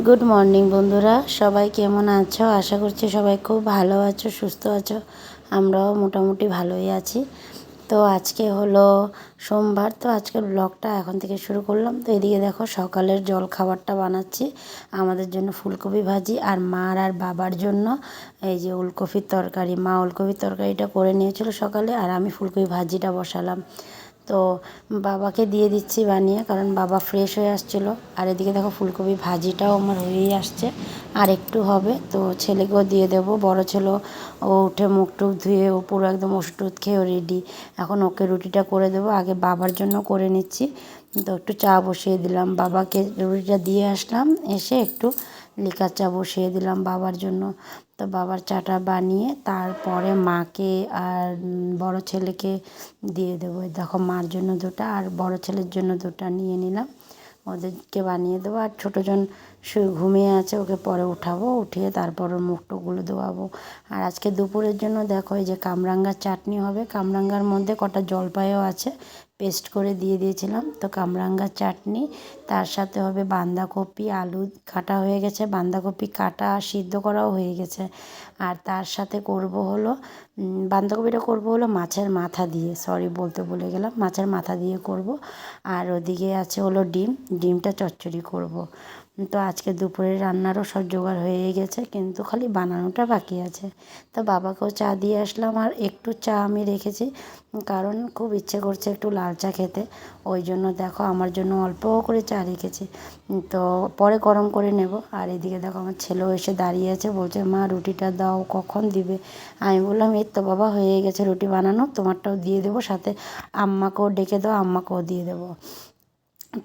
Good morning বন্ধুরা, সবাই কেমন আছো? আশা করছি সবাই খুব ভালো আছো, সুস্থ আছো। আমরাও মোটামুটি ভালোই আছি। তো আজকে হলো সোমবার, তো আজকের ব্লগটা এখন থেকে শুরু করলাম। তো এদিকে দেখো সকালের জল খাবারটা বানাচ্ছি। আমাদের জন্য ফুলকপি ভাজি, আর মার আর বাবার জন্য এই যে ওলকপির তরকারি। মা ওলকপির তরকারিটা করে নিয়েছিল সকালে, আর আমি ফুলকপি ভাজিটা বসালাম। তো বাবাকে দিয়ে দিচ্ছি বানিয়ে, কারণ বাবা ফ্রেশ হয়ে আসছিলো। আর এদিকে দেখো ফুলকপি ভাজিটাও আমার হয়েই আসছে, আর একটু হবে। তো ছেলেকেও দিয়ে দেবো, বড় ছেলে ও উঠে মুখ টুক ধুয়ে ও পুরো একদম ওষুধ টুধ খেয়েও রেডি। এখন ওকে রুটিটা করে দেবো, আগে বাবার জন্য করে নিচ্ছি। তো একটু চা বসিয়ে দিলাম, বাবাকে রুটিটা দিয়ে আসলাম, এসে একটু লিকার চা বসিয়ে দিলাম বাবার জন্য। তো বাবার চাটা বানিয়ে তারপরে মাকে আর বড় ছেলেকে দিয়ে দেবো। দেখো মার জন্য দুটো আর বড় ছেলের জন্য দুটো নিয়ে নিলাম, ওদেরকে বানিয়ে দেবো। আর ছোটোজন শুয়ে ঘুমিয়ে আছে, ওকে পরে উঠাবো, উঠিয়ে তারপর ওর মুখ টুকগুলো ধোয়াবো। আর আজকে দুপুরের জন্য দেখো এই যে কামরাঙ্গার চাটনি হবে। কামরাঙ্গার মধ্যে কটা জলপাইও আছে, পেস্ট করে দিয়ে দিয়েছিলাম। তো কামরাঙ্গার চাটনি, তার সাথে হবে বাঁধাকপি, আলু কাটা হয়ে গেছে, বাঁধাকপি কাটা সিদ্ধ করাও হয়ে গেছে। আর তার সাথে করব হলো বাঁধাকপিটা করব হলো মাছের মাথা দিয়ে, সরি বলতে ভুলে গেলাম, মাছের মাথা দিয়ে করব। আর ওদিকে আছে হলো ডিমটা চচ্চড়ি করব। তো আজকে দুপুরের রান্নারও সব জোগাড় হয়ে গেছে, কিন্তু খালি বানানোটা বাকি আছে। তো বাবাকেও চা দিয়ে আসলাম, আর একটু চা আমি রেখেছি, কারণ খুব ইচ্ছে করছে একটু লাল চা খেতে। ওই জন্য দেখো আমার জন্য অল্প করে চা রেখেছি, তো পরে গরম করে নেব। আর এদিকে দেখো আমার ছেলেও এসে দাঁড়িয়ে আছে, বলছে মা রুটিটা দাও, কখন দিবে? আমি বললাম এই তো বাবা হয়ে গেছে রুটি বানানো, তোমারটাও দিয়ে দেবো, সাথে আম্মাকেও ডেকে দাও, আম্মাকেও দিয়ে দেবো।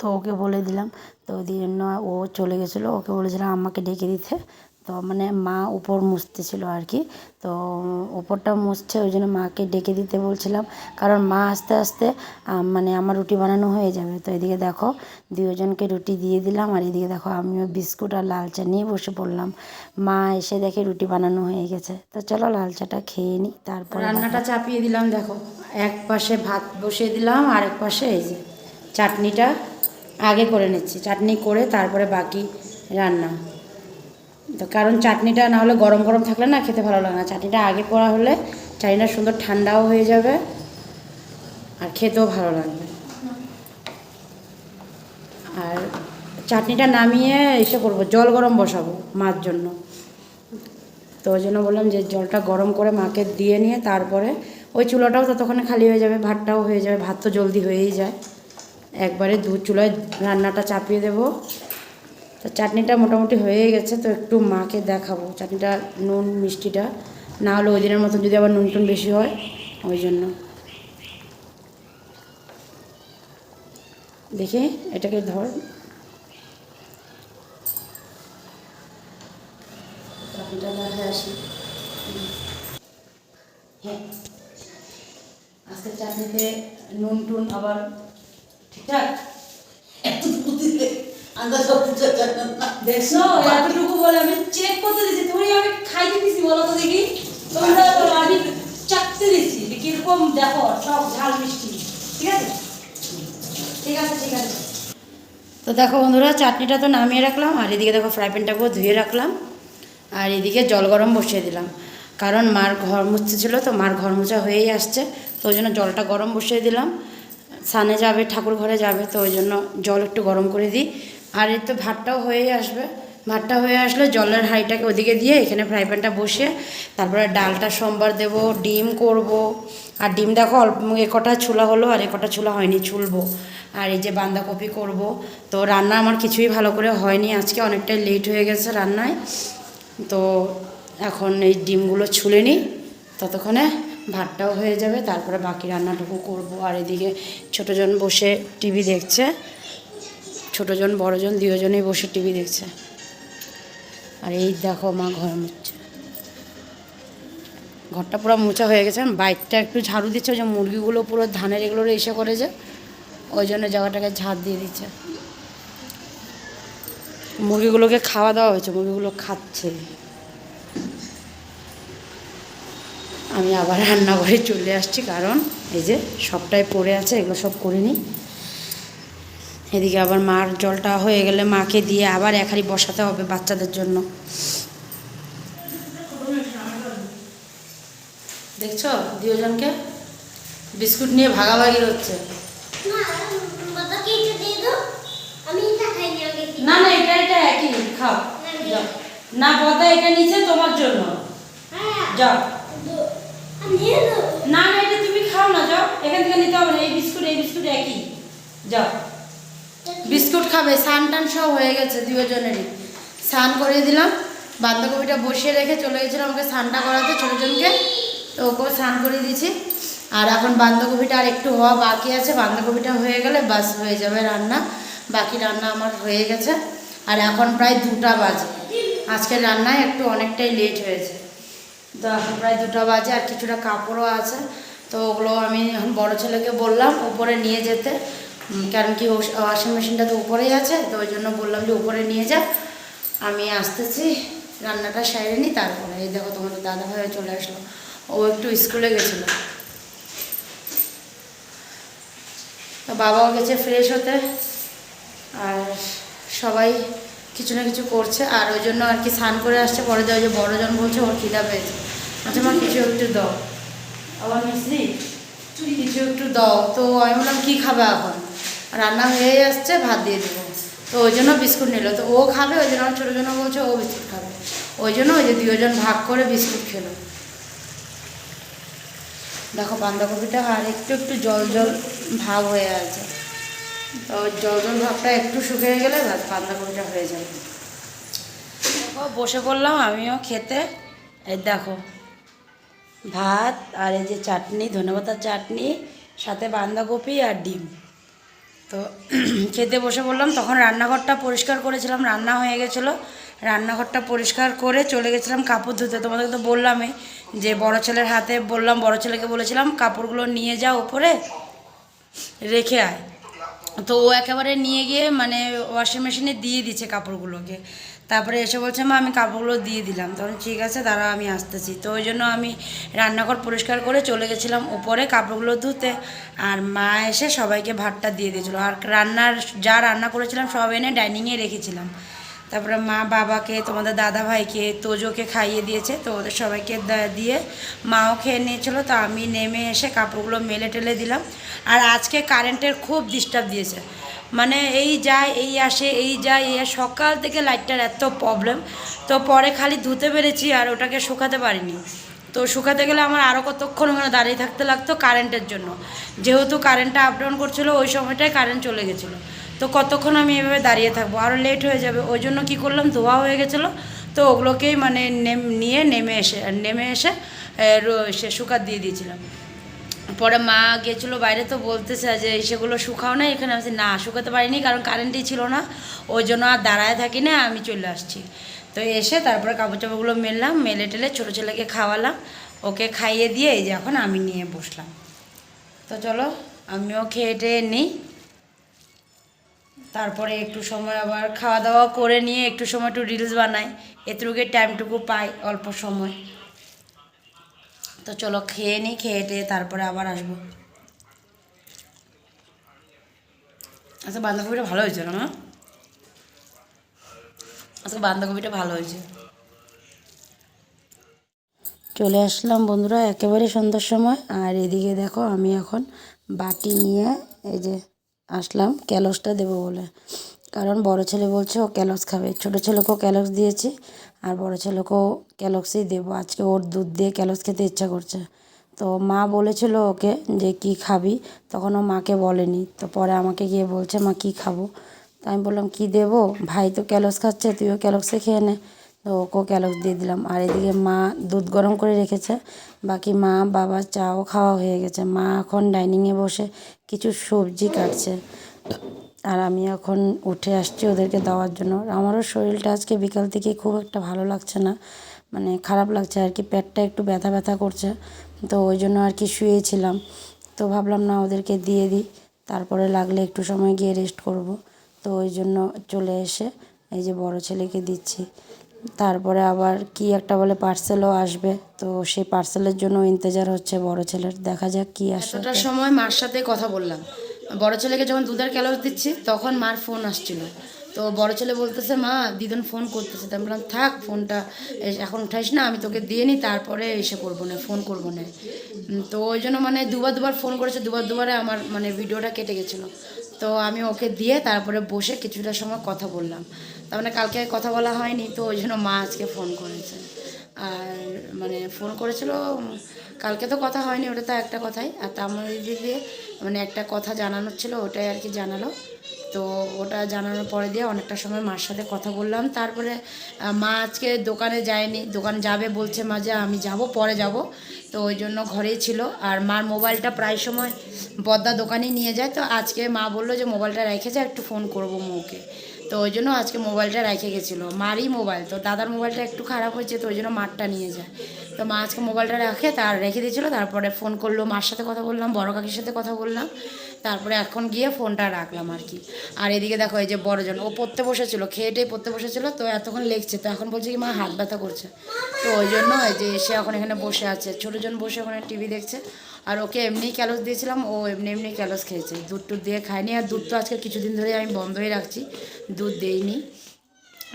তো ওকে বলে দিলাম। তো ওই জন্য ও চলে গেছিলো, ওকে বলেছিলাম আম্মাকে ডেকে দিতে। তো মানে মা উপর মুছতেছিল আর কি, তো উপরটা মুছছে, ওই জন্য মাকে ডেকে দিতে বলছিলাম, কারণ মা আস্তে আস্তে মানে আমার রুটি বানানো হয়ে যাবে। তো এদিকে দেখো দুজনকে রুটি দিয়ে দিলাম, আর এদিকে দেখো আমিও বিস্কুট আর লাল চা নিয়ে বসে পড়লাম। মা এসে দেখে রুটি বানানো হয়ে গেছে, তো চলো লাল চাটা খেয়ে নিই, তারপর রান্নাটা চাপিয়ে দিলাম। দেখো এক পাশে ভাত বসিয়ে দিলাম, আর এক পাশে এই যে চাটনিটা আগে করে নিচ্ছি, চাটনি করে তারপরে বাকি রান্না। তো কারণ চাটনিটা না হলে গরম গরম থাকলে না খেতে ভালো লাগে না, চাটনিটা আগে করা হলে চাটনিটা সুন্দর ঠান্ডাও হয়ে যাবে আর খেতেও ভালো লাগবে। আর চাটনিটা নামিয়ে এসে করবো, জল গরম বসাবো মার জন্য। তো ওই জন্য বললাম যে জলটা গরম করে মাকে দিয়ে নিয়ে তারপরে ওই চুলাটাও ততক্ষণে খালি হয়ে যাবে, ভাতটাও হয়ে যাবে, ভাত তো জলদি হয়েই যায়। একবারে দু চুলায় রান্নাটা চাপিয়ে দেবো। তো চাটনিটা মোটামুটি হয়ে গেছে, তো একটু মাকে দেখাবো চাটনিটা নুন মিষ্টিটা, না হলে ওই দিনের মতন যদি আবার নুন টুন বেশি হয়, ওই জন্য। দেখি এটাকে ধর, চাটনিটা দেখে আসি। হ্যাঁ আজকে চাটনিতে নুন টুন আবার ঠিকঠাক দেখছো, এতটুকু বলে আমি চেক করতে দিচ্ছি, তুমি আমি খাইতে দিচ্ছি বলো তো দেখি, তোমরা আমি চাকতে দিচ্ছি কিরকম দেখো, সব ঝাল মিষ্টি। ঠিক আছে ঠিক আছে ঠিক আছে। তো দেখো বন্ধুরা চাটনিটা তো নামিয়ে রাখলাম, আর এদিকে দেখো ফ্রাই প্যানটাকেও ধুয়ে রাখলাম, আর এদিকে জল গরম বসিয়ে দিলাম, কারণ মার ঘর মুছতে ছিল, তো মার ঘর মোছা হয়েই আসছে, তো ওই জন্য জলটা গরম বসিয়ে দিলাম। সানে যাবে, ঠাকুর ঘরে যাবে, তো ওই জন্য জল একটু গরম করে দিই। আর এই তো ভাতটাও হয়েই আসবে, ভাতটা হয়ে আসলে জলের হাঁড়িটাকে ওদিকে দিয়ে এখানে ফ্রাই প্যানটা বসিয়ে তারপরে ডালটা সোমবার দেব, ডিম করব। আর ডিম দেখো অল্প কটা ছুলা হলো, আর কটা ছুলা হয়নি, ছুলবো। আর এই যে বাঁধাকপি করব। তো রান্না আমার কিছুই ভালো করে হয়নি আজকে, অনেকটাই লেট হয়ে গেছে রান্নায়। তো এখন এই ডিমগুলো ছুলে নিই, ততক্ষণে ভাতটাও হয়ে যাবে, তারপরে বাকি রান্নাটুকু করব। আর এদিকে ছোটোজন বসে টিভি দেখছে, ছোটোজন বড়জন দুজনেই বসে টিভি দেখছে। আর এই দেখো মা ঘর মুছছে, ঘরটা পুরো মোছা হয়ে গেছে, বাইকটা একটু ঝাড়ু দিচ্ছে, ওই যে মুরগিগুলো পুরো ধানের এগুলো এসে করে যে, ওই জন্য জায়গাটাকে ঝাড় দিয়ে দিচ্ছে। মুরগিগুলোকে খাওয়া দাওয়া হয়েছে, মুরগিগুলো খাচ্ছে। আমি আবার রান্নাঘরে চলে আসছি, কারণ এই যে সবটাই পড়ে আছে, এগুলো সব করে নিই। এদিকে আবার মার জলটা হয়ে গেলে মাকে দিয়ে আবার এক হাঁড়ি বসাতে হবে বাচ্চাদের জন্য। দেখছো দুজনকে বিস্কুট নিয়ে ভাগাভাগি হচ্ছে। না না এটা এটা একই খাও। না বদা এটা নিচে তোমার জন্য যাও। না না এটা তুমি খাও না, যাও এখান থেকে নিতে হবে না। এই বিস্কুট একই, যাও বিস্কুট খাবে। স্নান টান সব হয়ে গেছে দুজনেরই, স্নান করিয়ে দিলাম। বাঁধাকপিটা বসিয়ে রেখে চলে গেছিলাম ওকে স্নানটা করাতে ছোটোজনকে, তো ওকেও স্নান করিয়ে দিয়েছি। আর এখন বাঁধাকপিটা আর একটু হওয়া বাকি আছে, বাঁধাকপিটা হয়ে গেলে বাস হয়ে যাবে রান্না। বাকি রান্না আমার হয়ে গেছে। আর এখন প্রায় 2টা বাজে, আজকের রান্নায় একটু অনেকটাই লেট হয়েছে। তো এখন প্রায় 2টা বাজে, আর কিছুটা কাপড়ও আছে। তো ওগুলো আমি এখন বড়ো ছেলেকে বললাম উপরে নিয়ে যেতে, কারণ কি ওয়াশিং মেশিনটা তো উপরেই আছে, তো ওই জন্য বললাম যে উপরে নিয়ে যা, আমি আসতেছি রান্নাটা সেরে নিই তারপরে। এই দেখো তোমাদের দাদাভাই চলে আসলো, ও একটু স্কুলে গেছিলো, তো বাবাও গেছে ফ্রেশ হতে। আর সবাই কিছু না কিছু করছে, আর ওই জন্য আর কি স্নান করে আসছে। পরে দেওয়া যে বড়জন বলছে ওর খিদা পেয়েছে, আচ্ছা মা কিছু একটু দাও, আবার মিশ্রি কিছু একটু দাও। তো আমি বললাম কী খাবে, এখন রান্না হয়ে আসছে ভাত দিয়ে দেবো। তো ওই জন্য বিস্কুট নিল, তো ও খাবে, ওই জন্য আমার ছোটো জন্য বলছে ও বিস্কুট খাবে, ওই জন্য ওই যে দুজন ভাগ করে বিস্কুট খেলো। দেখো বাঁধাকপিটা আর একটু একটু জল জল ভাব হয়ে আছে, তো জল জল ভাবটা একটু শুকিয়ে গেলে বাঁধাকপিটা হয়ে যাবে। দেখো বসে পড়লাম আমিও খেতে। এই দেখো ভাত আর এই যে চাটনি, ধনেপাতার চাটনি, সাথে বাঁধাকপি আর ডিম। তো খেতে বসে পড়লাম। তখন রান্নাঘরটা পরিষ্কার করেছিলাম, রান্না হয়ে গেছিলো। রান্নাঘরটা পরিষ্কার করে চলে গেছিলাম কাপড় ধুতে। তোমাদেরকে তো বললামই যে বড় ছেলের হাতে বললাম, বড় ছেলেকে বলেছিলাম কাপড়গুলো নিয়ে যাও উপরে রেখে আয়। তো ও একেবারে নিয়ে গিয়ে মানে ওয়াশিং মেশিনে দিয়ে দিচ্ছে কাপড়গুলোকে। তারপরে এসে বলছে মা আমি কাপড়গুলো দিয়ে দিলাম। তখন ঠিক আছে দাঁড়া আমি আসতেছি। তো ওই জন্য আমি রান্নাঘর পরিষ্কার করে চলে গেছিলাম উপরে কাপড়গুলো ধুতে। আর মা এসে সবাইকে ভাতটা দিয়ে দিয়েছিলো। আর যা রান্না করেছিলাম সব এনে ডাইনিংয়ে রেখেছিলাম। তারপরে মা বাবাকে, তোমাদের দাদা ভাইকে, তোজোকে খাইয়ে দিয়েছে। তো ওদের সবাইকে দিয়ে মাও খেয়ে নিয়েছিলো। তো আমি নেমে এসে কাপড়গুলো মেলে টেলে দিলাম। আর আজকে কারেন্টের খুব ডিস্টার্ব দিয়েছে, মানে এই যায় এই আসে, এই যায় এই সকাল থেকে লাইটটার এত প্রবলেম। তো পরে খালি ধুতে পেরেছি আর ওটাকে শুকাতে পারিনি। তো শুকাতে গেলে আমার আরও কতক্ষণ ওখানে দাঁড়িয়ে থাকতে লাগতো কারেন্টের জন্য, যেহেতু কারেন্টটা আপ ডাউন করছিলো ওই সময়টায় কারেন্ট চলে গেছিলো। তো কতক্ষণ আমি এভাবে দাঁড়িয়ে থাকবো, আরও লেট হয়ে যাবে। ওই জন্য কী করলাম, ধোয়া হয়ে গেছিলো। তো ওগুলোকেই মানে নিয়ে নেমে এসে সে শুকাত দিয়ে দিয়েছিলাম। পরে মা গেছিলো বাইরে, তো বলতেছে যে সেগুলো শুকাও না এখানে। আমি না শুকাতে পারিনি, কারণ কারেন্টই ছিল না, ওই জন্য আর দাঁড়ায় থাকি না, আমি চলে আসছি। তো এসে তারপরে কাপড় চাপড়গুলো মেললাম, মেলে টেলে ছোটো ছেলেকে খাওয়ালাম, ওকে খাইয়ে দিয়ে এই যে এখন আমি নিয়ে বসলাম। তো চলো আমিও খেয়ে টেয়ে নিই, তারপরে একটু সময় আবার খাওয়া দাওয়া করে নিয়ে একটু সময় একটু রিলস বানাই, এতটুকুই টাইমটুকু পাই অল্প সময়। তো চলো খেয়ে নিই, খেয়ে টেয়ে তারপরে আবার আসবো। আচ্ছা বাঁধাকপিটা ভালো হয়েছে না মা? আজকে বাঁধাকপিটা ভালো হয়েছে। চলে আসলাম বন্ধুরা একেবারে সন্ধ্যার সময়। আর এদিকে দেখো আমি এখন বাটি নিয়ে এই যে আসলাম ক্যালসটা দেবো বলে, কারণ বড় ছেলে বলছে ও ক্যালস খাবে। ছোটো ছেলেকেও ক্যালস দিয়েছি আর বড় ছেলেকেও ক্যালসই দেবো। আজকে ওর দুধ দিয়ে ক্যালস খেতে ইচ্ছা করছে। তো মা বলেছিল ওকে যে কি খাবি, তখন ও মাকে বলেনি। তো পরে আমাকে গিয়ে বলছে মা কি খাবো। তো আমি বললাম কি দেবো, ভাই তো ক্যালস খাচ্ছে তুইও ক্যালসে খেয়ে নে। তো ওকেও ক্যালস দিয়ে দিলাম। আর এদিকে মা দুধ গরম করে রেখেছে, বাকি মা বাবার চাও খাওয়া হয়ে গেছে। মা এখন ডাইনিংয়ে বসে কিছু সবজি কাটছে, আর আমি এখন উঠে আসছি ওদেরকে দেওয়ার জন্য। আমারও শরীরটা আজকে বিকাল থেকে খুব একটা ভালো লাগছে না, মানে খারাপ লাগছে আর কি, পেটটা একটু ব্যথা ব্যথা করছে। তো ওই জন্য আর কি শুয়েছিলাম। তো ভাবলাম না ওদেরকে দিয়ে দিই, তারপরে লাগলে একটু সময় গিয়ে রেস্ট করব। তো ওই জন্য চলে এসে এই যে বড় ছেলেকে দিচ্ছি। তারপরে আবার কি একটা বলে পার্সেলও আসবে, তো সেই পার্সেলের জন্য ইন্তজার হচ্ছে বড় ছেলের, দেখা যাক কি আসে। এতটার সময় মার সাথে কথা বললাম, বড় ছেলেকে যখন দুধের ক্যালোস দিচ্ছি তখন মার ফোন আসছিল। তো বড় ছেলে বলতেছে মা দিদুন ফোন করতেছে। তো আমি বললাম থাক ফোনটা এখন উঠাইস না, আমি তোকে দিয়ে নিই তারপরে এসে করবো না, ফোন করবো না। তো ওই জন্য মানে দুবার ফোন করেছে, দুবারে আমার মানে ভিডিওটা কেটে গেছিলো। তো আমি ওকে দিয়ে তারপরে বসে কিছুটা সময় কথা বললাম। তার মানে কালকে কথা বলা হয়নি, তো ওই জন্য মা আজকে ফোন করেছে। আর মানে ফোন করেছিল কালকে, তো কথা হয়নি, ওটা তো একটা কথাই। আর তার দিক দিয়ে মানে একটা কথা জানানোর ছিল, ওটাই আর কি জানালো। তো ওটা জানানোর পরে দিয়ে অনেকটা সময় মার সাথে কথা বললাম। তারপরে মা আজকে দোকানে যায়নি, দোকান যাবে বলছে মা যে আমি যাব, পরে যাব। তো ওই জন্য ঘরেই ছিল। আর মার মোবাইলটা প্রায় সময় বদ্দা দোকানেই নিয়ে যায়। তো আজকে মা বললো যে মোবাইলটা রেখেছে, একটু ফোন করবো মৌকে। তো ওই জন্য আজকে মোবাইলটা রেখে গেছিলো, মারই মোবাইল। তো দাদার মোবাইলটা একটু খারাপ হয়েছে, তো ওই জন্য মারটা নিয়ে যায়। তো মা আজকে মোবাইলটা রেখে দিয়েছিলো। তারপরে ফোন করলো, মার সাথে কথা বললাম, বড় কাকির সাথে কথা বললাম। তারপরে এখন গিয়ে ফোনটা রাখলাম আর কি। আর এদিকে দেখো এই যে বড়জন, ও পড়তে বসেছিল, খেয়েটেই পড়তে বসেছিল। তো এতক্ষণ লেগছে, তো এখন বলছে কি মা হাত ব্যথা করছে। তো ওই জন্য এই যে এসে এখন এখানে বসে আছে। ছোটোজন বসে ওখানে টিভি দেখছে। আর ওকে এমনি ক্যালোস দিয়েছিলাম, ও এমনি ক্যালোস খেয়েছে, দুধ টুধ দিয়ে খায়নি। আর দুধ তো আজকে কিছুদিন ধরে আমি বন্ধই রাখছি, দুধ দেইনি।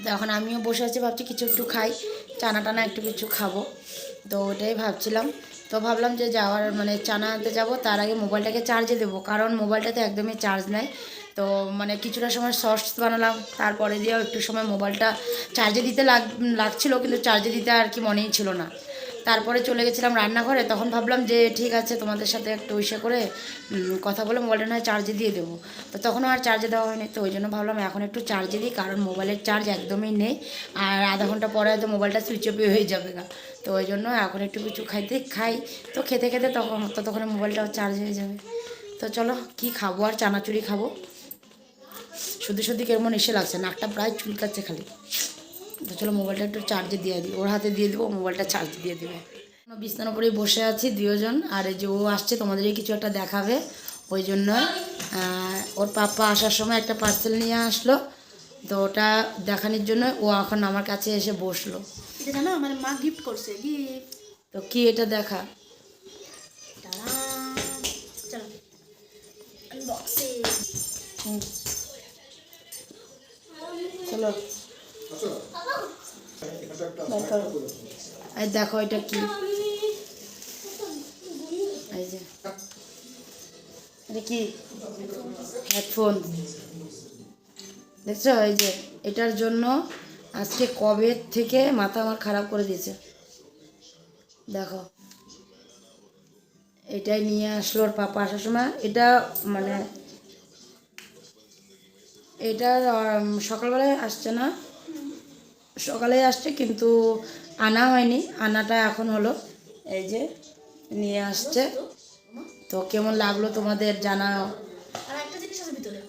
তো এখন আমিও বসে আছি, ভাবছি কিছু একটু খাই, চানা টানা একটু কিছু খাবো। তো ওটাই ভাবছিলাম। তো ভাবলাম যে যাওয়ার মানে চানা আনতে যাবো, তার আগে মোবাইলটাকে চার্জে দেবো, কারণ মোবাইলটাতে একদমই চার্জ নেই। তো মানে কিছুটা সময় শর্টস বানালাম, তারপরে দিয়েও একটু সময় মোবাইলটা চার্জে দিতে লাগছিলো, কিন্তু চার্জে দিতে আর কি মনেই ছিল না। তারপরে চলে গেছিলাম রান্নাঘরে, তখন ভাবলাম যে ঠিক আছে তোমাদের সাথে একটু ইসে করে কথা বলে মোবাইলটা নয় চার্জে দিয়ে দেবো। তো তখনও আর চার্জে দেওয়া হয়নি। তো ওই জন্য ভাবলাম এখন একটু চার্জে দিই, কারণ মোবাইলের চার্জ একদমই নেই। আর আধা ঘন্টা পরে হয়তো মোবাইলটা সুইচ অফই হয়ে যাবে না। তো ওই জন্য এখন একটু কিছু খাই। তো খেতে ততক্ষণ মোবাইলটাও চার্জ হয়ে যাবে। তো চলো কি খাবো, আর চানাচুরি খাবো। শুধু কেমন এসে লাগছে, নাকটা প্রায় চুলকাচ্ছে খালি। তো চলো মোবাইলটা একটু চার্জে দিয়ে দিই, ওর হাতে দিয়ে দেবো, মোবাইলটা চার্জ দিয়ে দেবে। বিছানার উপরেই বসে আছি দুজন। আর এই যে ও আসছে, তোমাদেরই কিছু একটা দেখাবে, ওই জন্য ওর পাপা আসার সময় একটা পার্সেল নিয়ে আসলো। তো ওটা দেখানোর জন্য ও এখন আমার কাছে এসে বসলো। এটা জানো আমার মা গিফট করছে, গিফট। তো কি এটা দেখা, চলো আনবক্সিং। চলো এই দেখো এটা কি, এই যে এটা কি হেডফোন দেখছো। এই যে এটার জন্য আজকে কবে থেকে মাথা আমার খারাপ করে দিয়েছে। দেখো এটাই নিয়ে আসলো ওর পাপা আসার সময়। এটা মানে এটা সকালবেলায় আসছে না, সকালে আসছে কিন্তু আনা হয়নি, আনাটা এখন হলো। এই যে নিয়ে আসছে। তো কেমন লাগলো তোমাদের জানাও। আর একটা জিনিস আছে ভিতরে,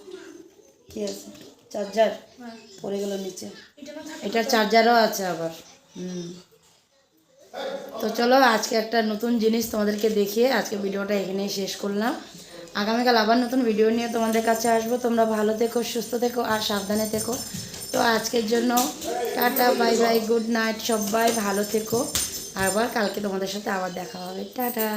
কি আছে, চার্জার পড়ে গেল নিচে, এটার চার্জারও আছে আবার। তো চলো আজকে একটা নতুন জিনিস তোমাদেরকে দেখিয়ে আজকে ভিডিওটা এখানেই শেষ করলাম। আগামীকাল আবার নতুন ভিডিও নিয়ে তোমাদের কাছে আসবো। তোমরা ভালো থেকো, সুস্থ থেকো আর সাবধানে থেকো। তো আজকের জন্য tata, bye bye, good night, সবাই ভালো থেকো। আবার কালকে তোমাদের সাথে আবার দেখা হবে, টাটা।